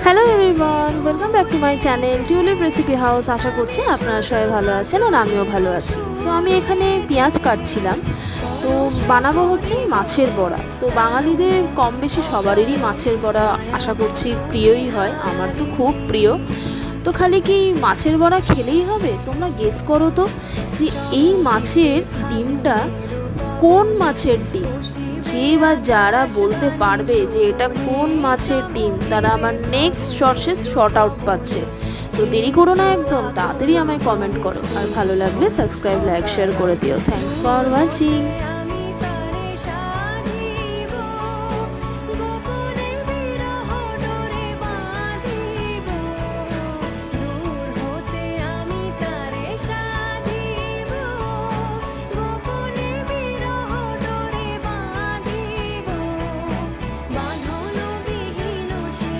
Hello everyone, welcome back to my channel tulip recipe house. আশা করছি আপনারা সবাই ভালো আছেন আর আমিও ভালো আছি। তো আমি এখানে পেঁয়াজ কাটছিলাম। তো বানাবো হচ্ছে মাছের বড়া। তো বাঙালিদের কম বেশি সবারই মাছের বড়া আশা করছি প্রিয়ই হয়, আমার তো খুব প্রিয়। তো খালি কি মাছের বড়া খেলেই হবে? তোমরা গেস করো তো যে এই মাছের ডিমটা কোন মাছের ডিম। যে বা যারা বলতে পারবে যে এটা কোন মাছের ডিম, তারা আমার নেক্সট শর্টে শর্ট আউট পাচ্ছে। তো দেরি করো না, একদম তাড়াতাড়ি আমায় কমেন্ট করো, আর ভালো লাগলে সাবস্ক্রাইব লাইক শেয়ার করে দিও। Thanks for watching.